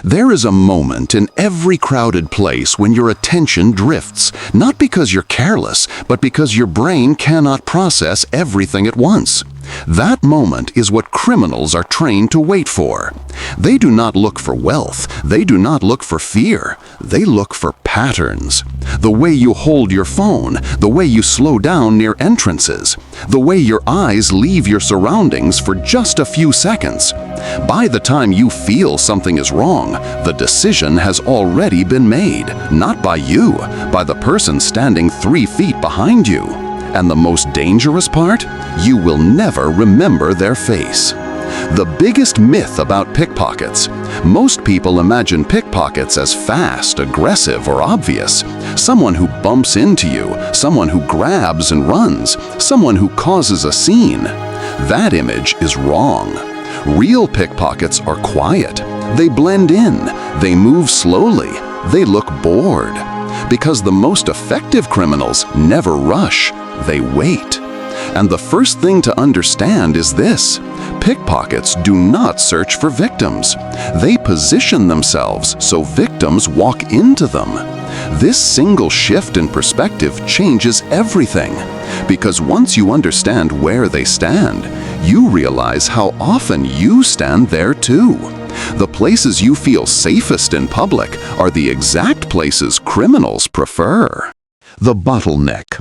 There is a moment in every crowded place when your attention drifts, not because you're careless, but because your brain cannot process everything at once. That moment is what criminals are trained to wait for. They do not look for wealth. They do not look for fear. They look for patterns. The way you hold your phone, the way you slow down near entrances, the way your eyes leave your surroundings for just a few seconds. By the time you feel something is wrong, the decision has already been made, not by you, by the person standing 3 feet behind you. And the most dangerous part? You will never remember their face. The biggest myth about pickpockets. Most people imagine pickpockets as fast, aggressive, or obvious. Someone who bumps into you, someone who grabs and runs, someone who causes a scene. That image is wrong. Real pickpockets are quiet. They blend in. They move slowly. They look bored. Because the most effective criminals never rush. They wait. And the first thing to understand is this: pickpockets do not search for victims. They position themselves so victims walk into them. This single shift in perspective changes everything. Because once you understand where they stand, you realize how often you stand there too. The places you feel safest in public are the exact places criminals prefer. The bottleneck.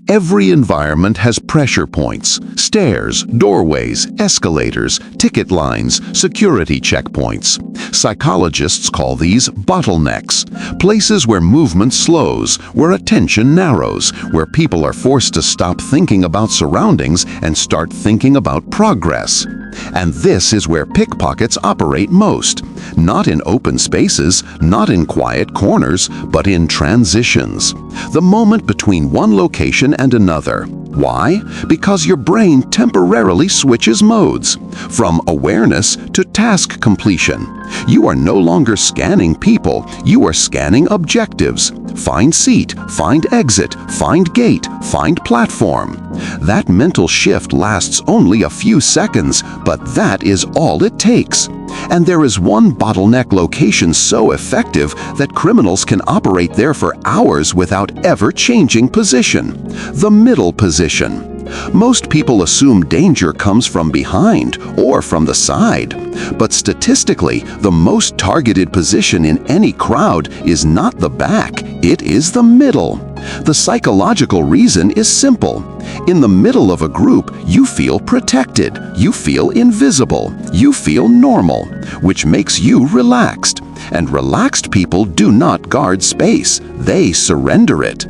Every environment has pressure points: stairs, doorways, escalators, ticket lines, security checkpoints. Psychologists call these bottlenecks, places where movement slows, where attention narrows, where people are forced to stop thinking about surroundings and start thinking about progress. And this is where pickpockets operate most. Not in open spaces, not in quiet corners, but in transitions. The moment between one location and another. Why? Because your brain temporarily switches modes. From awareness to task completion. You are no longer scanning people, you are scanning objectives. Find seat, find exit, find gate, find platform. That mental shift lasts only a few seconds, but that is all it takes. And there is one bottleneck location so effective that criminals can operate there for hours without ever changing position: the middle position. Most people assume danger comes from behind or from the side. But statistically, the most targeted position in any crowd is not the back, it is the middle. The psychological reason is simple. In the middle of a group, you feel protected, you feel invisible, you feel normal, which makes you relaxed. And relaxed people do not guard space, they surrender it.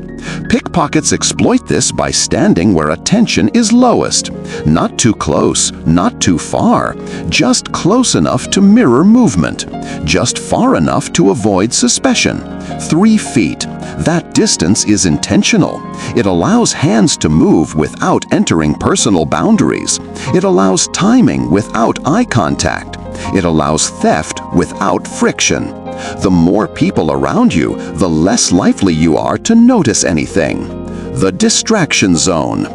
Pickpockets exploit this by standing where attention is lowest. Not too close, not too far, just close enough to mirror movement, just far enough to avoid suspicion. 3 feet. That distance is intentional. It allows hands to move without entering personal boundaries. It allows timing without eye contact. It allows theft without friction. The more people around you, the less likely you are to notice anything. The distraction zone.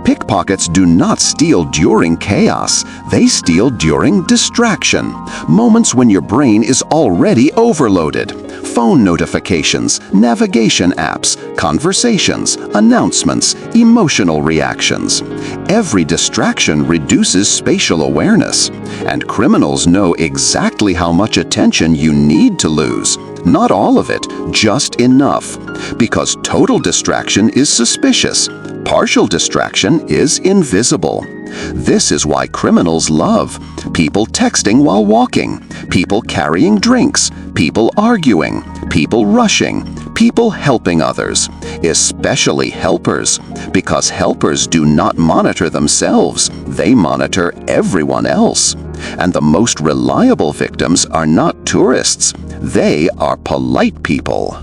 Pickpockets do not steal during chaos, they steal during distraction. Moments when your brain is already overloaded. Phone notifications, navigation apps, conversations, announcements, emotional reactions. Every distraction reduces spatial awareness, and criminals know exactly how much attention you need to lose. Not all of it, just enough. Because total distraction is suspicious. Partial distraction is invisible. This is why criminals love people texting while walking, people carrying drinks, people arguing, people rushing, people helping others, especially helpers, because helpers do not monitor themselves, they monitor everyone else. And the most reliable victims are not tourists, they are polite people.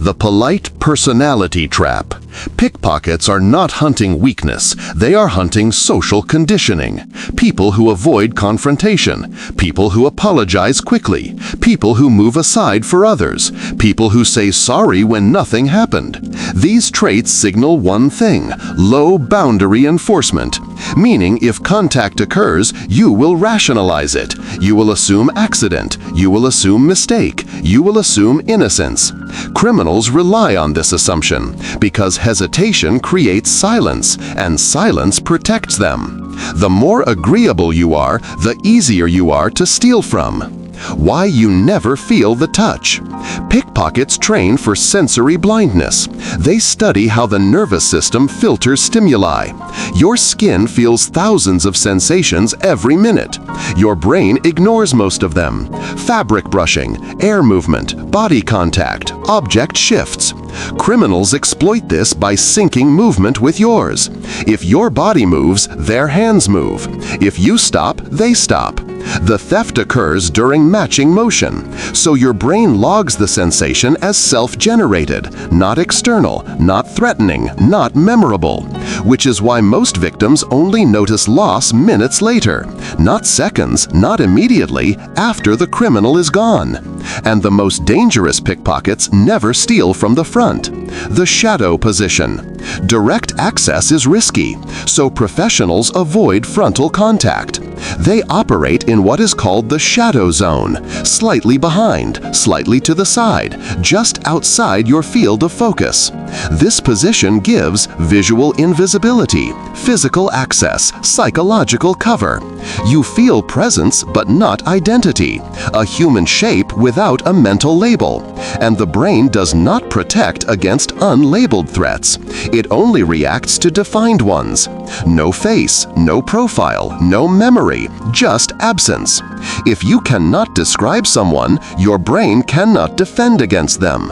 The polite personality trap. Pickpockets are not hunting weakness, they are hunting social conditioning. People who avoid confrontation, people who apologize quickly, people who move aside for others, people who say sorry when nothing happened. These traits signal one thing: low boundary enforcement. Meaning, if contact occurs, you will rationalize it. You will assume accident. You will assume mistake. You will assume innocence. Criminals rely on this assumption because hesitation creates silence, and silence protects them. The more agreeable you are, the easier you are to steal from. Why you never feel the touch. Pickpockets train for sensory blindness. They study how the nervous system filters stimuli. Your skin feels thousands of sensations every minute. Your brain ignores most of them. Fabric brushing, air movement, body contact, object shifts. Criminals exploit this by syncing movement with yours. If your body moves, their hands move. If you stop, they stop. The theft occurs during matching motion, so your brain logs the sensation as self-generated, not external, not threatening, not memorable, which is why most victims only notice loss minutes later, not seconds, not immediately, after the criminal is gone. And the most dangerous pickpockets never steal from the front. The shadow position. Direct access is risky, so professionals avoid frontal contact. They operate in what is called the shadow zone, slightly behind, slightly to the side, just outside your field of focus. This position gives visual invisibility, physical access, psychological cover. You feel presence but not identity, a human shape without a mental label. And the brain does not protect against unlabeled threats. It only reacts to defined ones. No face, no profile, no memory, just absence. If you cannot describe someone, your brain cannot defend against them.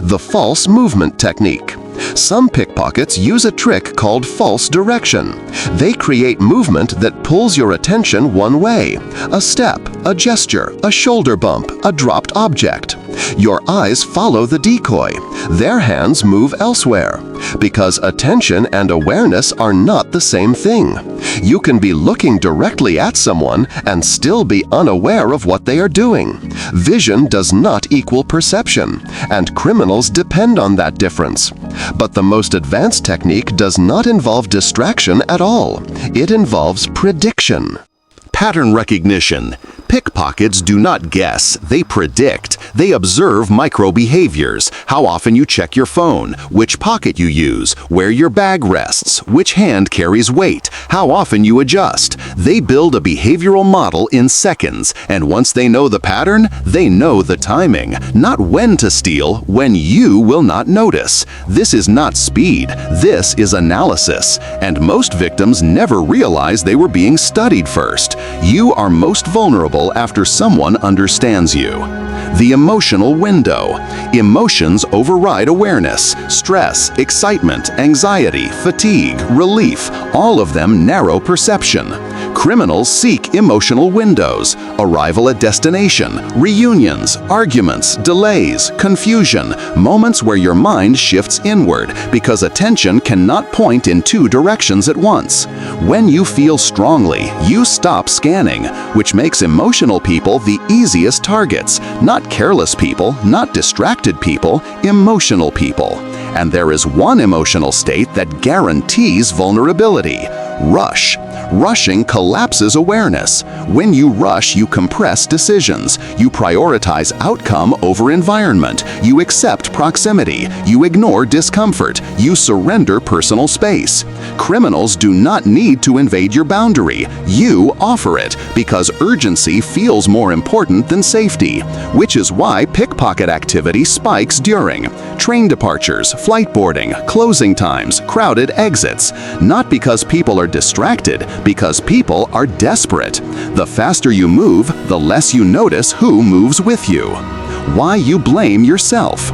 The false movement technique. Some pickpockets use a trick called false direction. They create movement that pulls your attention one way. A step, a gesture, a shoulder bump, a dropped object. Your eyes follow the decoy. Their hands move elsewhere. Because attention and awareness are not the same thing. You can be looking directly at someone and still be unaware of what they are doing. Vision does not equal perception, and criminals depend on that difference. But the most advanced technique does not involve distraction at all. It involves prediction. Pattern recognition. Pickpockets do not guess, they predict. They observe micro-behaviors, how often you check your phone, which pocket you use, where your bag rests, which hand carries weight, how often you adjust. They build a behavioral model in seconds, and once they know the pattern, they know the timing. Not when to steal, when you will not notice. This is not speed, this is analysis, and most victims never realize they were being studied first. You are most vulnerable after someone understands you. The emotional window. Emotions override awareness. Stress, excitement, anxiety, fatigue, relief, all of them narrow perception. Criminals seek emotional windows, arrival at destination, reunions, arguments, delays, confusion, moments where your mind shifts inward because attention cannot point in two directions at once. When you feel strongly, you stop scanning, which makes emotional people the easiest targets. Not careless people, not distracted people, emotional people. And there is one emotional state that guarantees vulnerability: rush. Rushing collapses awareness. When you rush, you compress decisions. You prioritize outcome over environment. You accept proximity. You ignore discomfort. You surrender personal space. Criminals do not need to invade your boundary. You offer it because urgency feels more important than safety, which is why pickpocket activity spikes during train departures, flight boarding, closing times, crowded exits. Not because people are distracted, because people are desperate. The faster you move, the less you notice who moves with you. Why you blame yourself.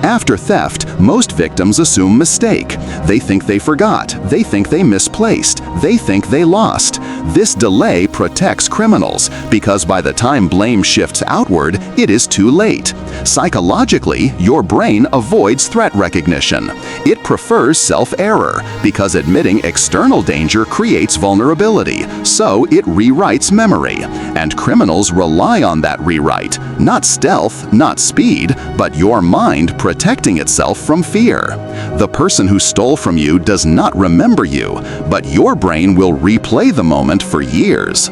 After theft, most victims assume mistake. They think they forgot. They think they misplaced. They think they lost. This delay protects criminals because by the time blame shifts outward, it is too late. Psychologically, your brain avoids threat recognition. It prefers self-error because admitting external danger creates vulnerability, so it rewrites memory. And criminals rely on that rewrite, not stealth, not speed, but your mind protecting itself from fear. The person who stole from you does not remember you, but your brain will replay the moment for years.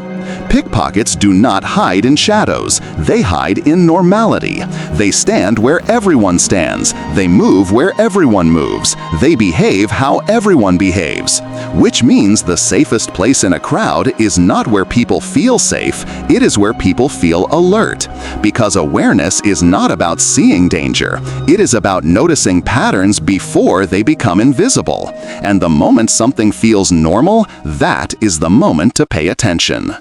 Pickpockets do not hide in shadows. They hide in normality. They stand where everyone stands. They move where everyone moves. They behave how everyone behaves. Which means the safest place in a crowd is not where people feel safe, it is where people feel alert. Because awareness is not about seeing danger. It is about noticing patterns before they become invisible. And the moment something feels normal, that is the moment to pay attention.